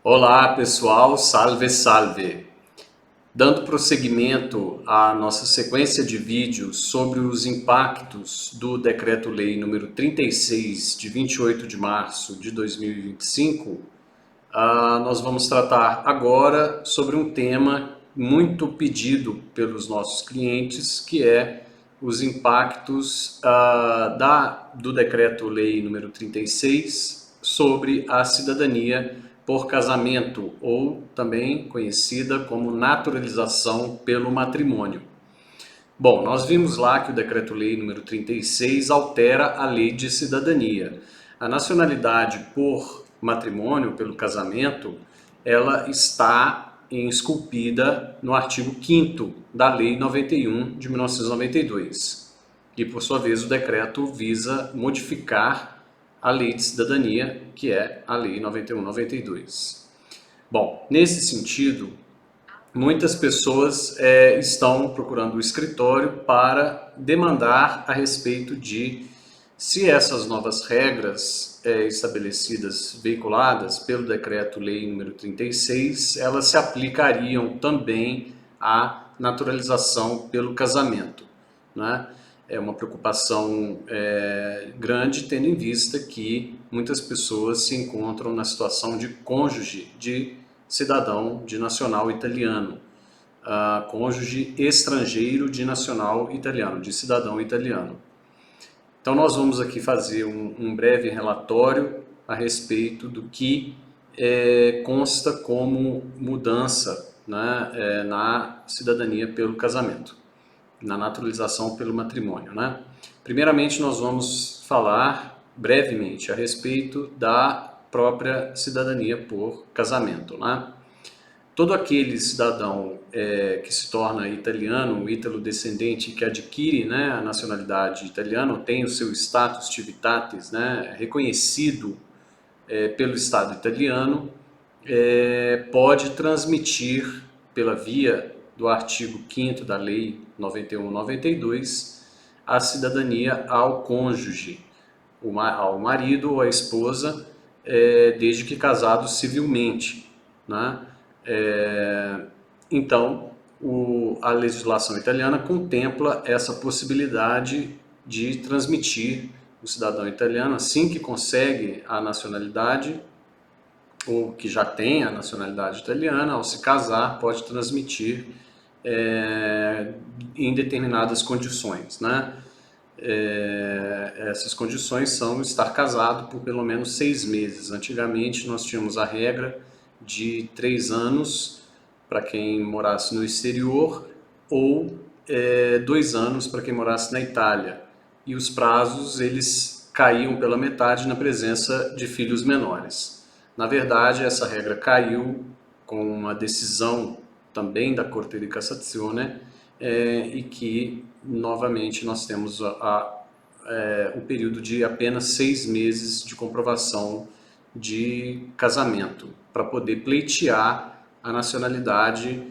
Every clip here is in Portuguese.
Olá pessoal, salve salve! Dando prosseguimento à nossa sequência de vídeos sobre os impactos do Decreto-Lei número 36 de 28 de março de 2025, nós vamos tratar agora sobre um tema muito pedido pelos nossos clientes, que é os impactos do Decreto-Lei número 36 sobre a cidadania por casamento, ou também conhecida como naturalização pelo matrimônio. Bom, nós vimos lá que o Decreto-Lei número 36 altera a lei de cidadania. A nacionalidade por matrimônio, pelo casamento, ela está esculpida no artigo 5º da Lei 91 de 1992. E, por sua vez, o decreto visa modificar a lei de cidadania, que é a Lei 91/92. Bom, nesse sentido, muitas pessoas estão procurando o escritório para demandar a respeito de se essas novas regras estabelecidas, veiculadas pelo Decreto-Lei número 36, elas se aplicariam também à naturalização pelo casamento, né? É uma preocupação grande, tendo em vista que muitas pessoas se encontram na situação de cônjuge de cidadão de nacional italiano, cônjuge estrangeiro de nacional italiano, de cidadão italiano. Então nós vamos aqui fazer um breve relatório a respeito do que consta como mudança, né, na cidadania pelo casamento, na naturalização pelo matrimônio, né? Primeiramente nós vamos falar brevemente a respeito da própria cidadania por casamento, né? Todo aquele cidadão que se torna italiano, ítalo-descendente, que adquire, né, a nacionalidade italiana, tem o seu status civitatis, né, reconhecido pelo Estado italiano, pode transmitir pela via do artigo 5º da Lei 91/92 a cidadania ao cônjuge, ao marido ou à esposa, desde que casados civilmente, né? Então, a legislação italiana contempla essa possibilidade de transmitir o cidadão italiano, assim que consegue a nacionalidade, ou que já tem a nacionalidade italiana, ao se casar, pode transmitir em determinadas condições, né? Essas condições são estar casado por pelo menos 6 meses. Antigamente nós tínhamos a regra de 3 anos para quem morasse no exterior ou 2 anos para quem morasse na Itália. E os prazos eles caíam pela metade na presença de filhos menores. Na verdade, essa regra caiu com uma decisão também da Corte di Cassazione e que novamente nós temos o período de apenas 6 meses de comprovação de casamento para poder pleitear a nacionalidade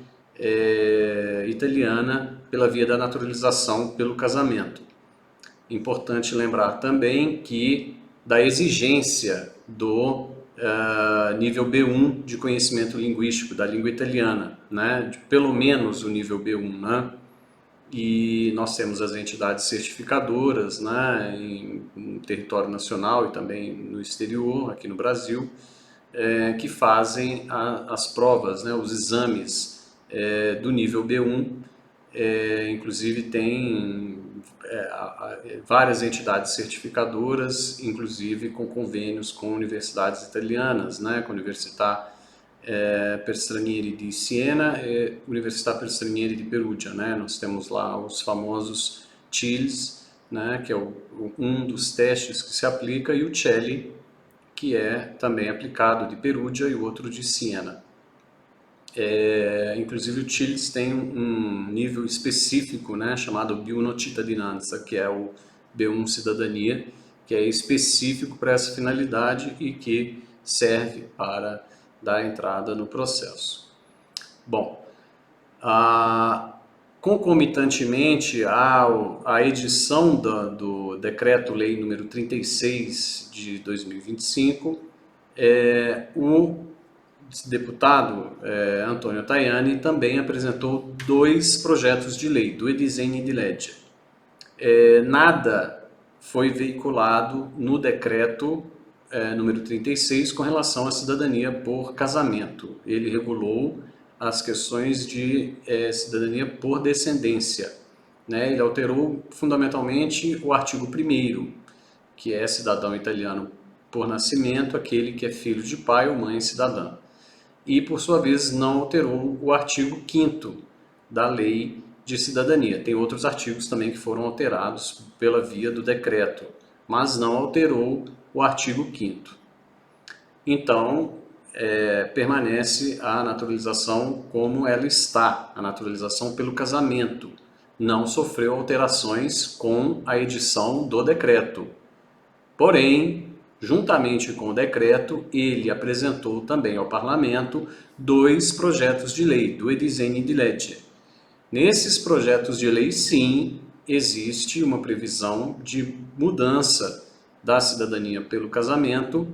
italiana pela via da naturalização pelo casamento. Importante lembrar também que da exigência do nível B1 de conhecimento linguístico da língua italiana, né? De pelo menos o nível B1, né? E nós temos as entidades certificadoras, né, em território nacional e também no exterior, aqui no Brasil, que fazem as provas, né, os exames do nível B1. Inclusive tem várias entidades certificadoras, inclusive com convênios com universidades italianas, né, com a Università per Stranieri di Siena e Università per Stranieri di Perugia, né? Nós temos lá os famosos TILs, né, que é um dos testes que se aplica, e o CELI, que é também aplicado de Perugia, e o outro de Siena. Inclusive o TILS tem um nível específico, né, chamado B1 Cittadinanza, que é o B1 Cidadania, que é específico para essa finalidade e que serve para dar entrada no processo. Bom, concomitantemente à edição do Decreto-Lei número 36 de 2025, o deputado Antônio Tajani também apresentou 2 projetos de lei, do disegni di legge. Nada foi veiculado no decreto número 36 com relação à cidadania por casamento. Ele regulou as questões de cidadania por descendência, né? Ele alterou fundamentalmente o artigo 1º, que é cidadão italiano por nascimento, aquele que é filho de pai ou mãe cidadã. E, por sua vez, não alterou o artigo 5º da Lei de Cidadania. Tem outros artigos também que foram alterados pela via do decreto, mas não alterou o artigo 5º. Então, permanece a naturalização como ela está, a naturalização pelo casamento. Não sofreu alterações com a edição do decreto. Porém, juntamente com o decreto, ele apresentou também ao Parlamento 2 projetos de lei, do disegni di legge. Nesses projetos de lei, sim, existe uma previsão de mudança da cidadania pelo casamento,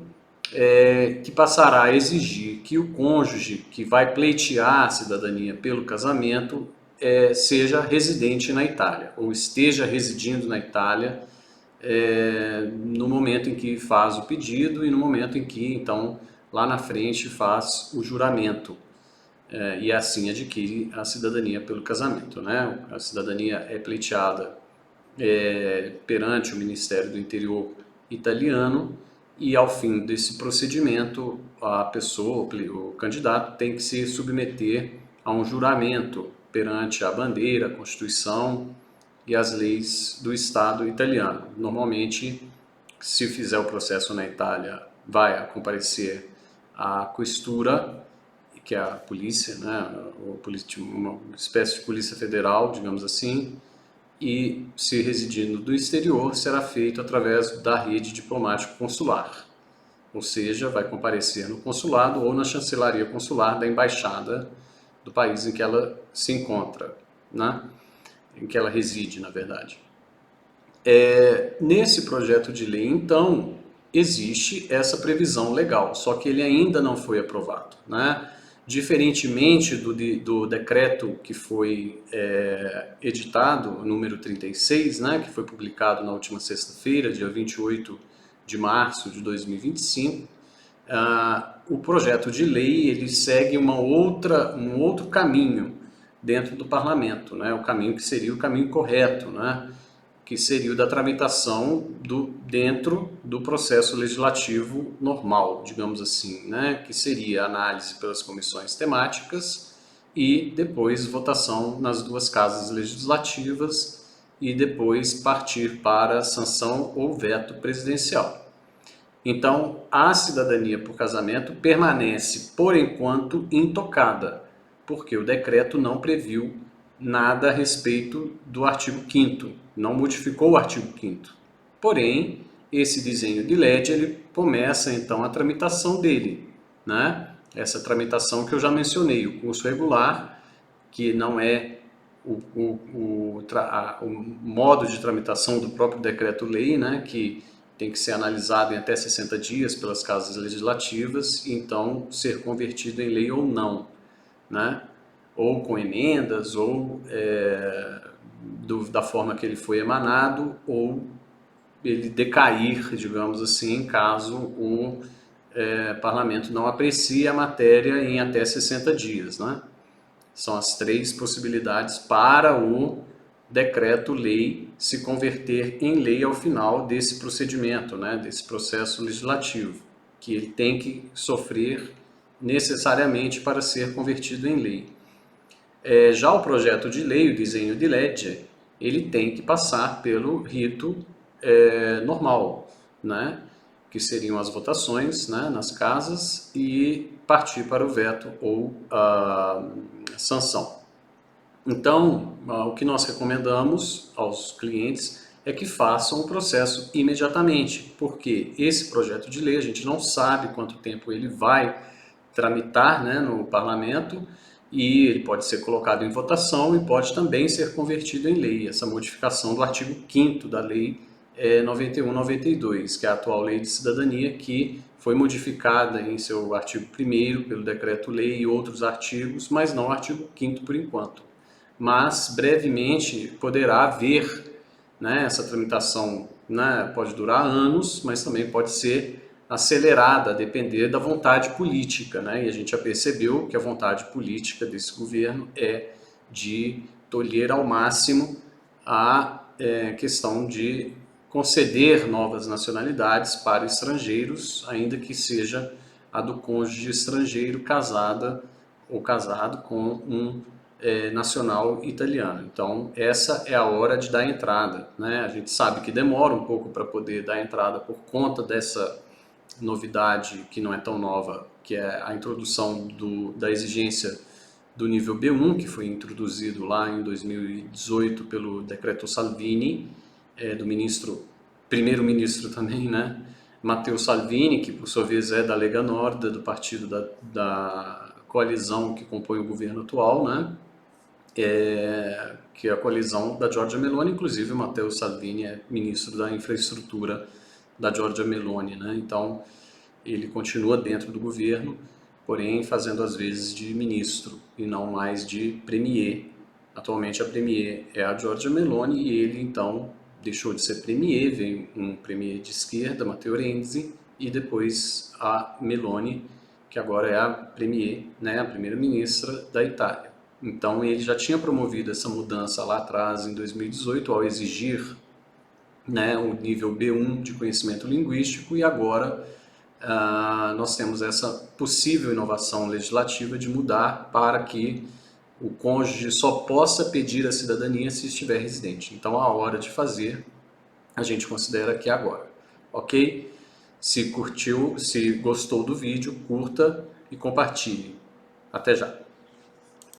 que passará a exigir que o cônjuge que vai pleitear a cidadania pelo casamento seja residente na Itália, ou esteja residindo na Itália no momento em que faz o pedido e no momento em que, então, lá na frente faz o juramento e assim adquire a cidadania pelo casamento, né? A cidadania é pleiteada perante o Ministério do Interior italiano e ao fim desse procedimento a pessoa, o candidato, tem que se submeter a um juramento perante a bandeira, a Constituição e as leis do Estado italiano. Normalmente, se fizer o processo na Itália, vai comparecer a questura, que é a polícia, né? Uma espécie de polícia federal, digamos assim, e se residindo do exterior, será feito através da rede diplomático-consular, ou seja, vai comparecer no consulado ou na chancelaria consular da embaixada do país em que ela se encontra, né? Em que ela reside, na verdade. Nesse projeto de lei, então, existe essa previsão legal, só que ele ainda não foi aprovado, né? Diferentemente do decreto que foi editado, número 36, né, que foi publicado na última sexta-feira, dia 28 de março de 2025, o projeto de lei ele segue um outro caminho dentro do parlamento, né, o caminho que seria o caminho correto, né, que seria o da tramitação dentro do processo legislativo normal, digamos assim, né? Que seria análise pelas comissões temáticas e depois votação nas 2 casas legislativas e depois partir para sanção ou veto presidencial. Então, a cidadania por casamento permanece, por enquanto, intocada, porque o decreto não previu nada a respeito do artigo 5º, não modificou o artigo 5º. Porém, esse disegni di legge, ele começa então a tramitação dele, né? Essa tramitação que eu já mencionei, o curso regular, que não é o modo de tramitação do próprio decreto-lei, né? Que tem que ser analisado em até 60 dias pelas casas legislativas e então ser convertido em lei ou não, né? Ou com emendas, ou da forma que ele foi emanado, ou ele decair, digamos assim, caso o parlamento não aprecie a matéria em até 60 dias, né? São as 3 possibilidades para o decreto-lei se converter em lei ao final desse procedimento, né? Desse processo legislativo, que ele tem que sofrer necessariamente para ser convertido em lei. Já o projeto de lei, o disegni di legge, ele tem que passar pelo rito normal, né? Que seriam as votações, né, nas casas e partir para o veto ou a sanção. Então, o que nós recomendamos aos clientes é que façam o processo imediatamente, porque esse projeto de lei a gente não sabe quanto tempo ele vai tramitar, né, no parlamento, e ele pode ser colocado em votação e pode também ser convertido em lei. Essa modificação do artigo 5º da lei 91/92, que é a atual Lei de Cidadania, que foi modificada em seu artigo 1º pelo Decreto-Lei e outros artigos, mas não o artigo 5º por enquanto. Mas, brevemente, poderá haver, né, essa tramitação, né, pode durar anos, mas também pode ser acelerada, a depender da vontade política, né? E a gente já percebeu que a vontade política desse governo é de tolher ao máximo a questão de conceder novas nacionalidades para estrangeiros, ainda que seja a do cônjuge estrangeiro casada ou casado com um nacional italiano. Então, essa é a hora de dar entrada, né? A gente sabe que demora um pouco para poder dar entrada por conta dessa novidade, que não é tão nova, que é a introdução da exigência do nível B1, que foi introduzido lá em 2018 pelo decreto Salvini, do primeiro-ministro também, né? Matteo Salvini, que por sua vez é da Lega Nord, do partido da coalizão que compõe o governo atual, né? Que é a coalizão da Giorgia Meloni. Inclusive o Matteo Salvini é ministro da infraestrutura da Giorgia Meloni, né? Então ele continua dentro do governo, porém fazendo às vezes de ministro e não mais de premier. Atualmente a premier é a Giorgia Meloni e ele então deixou de ser premier, veio um premier de esquerda, Matteo Renzi, e depois a Meloni, que agora é a premier, né, a primeira-ministra da Itália. Então ele já tinha promovido essa mudança lá atrás, em 2018, ao exigir, né, o nível B1 de conhecimento linguístico, e agora nós temos essa possível inovação legislativa de mudar para que o cônjuge só possa pedir a cidadania se estiver residente. Então a hora de fazer, a gente considera que é agora, ok? Se curtiu, se gostou do vídeo, curta e compartilhe. Até já!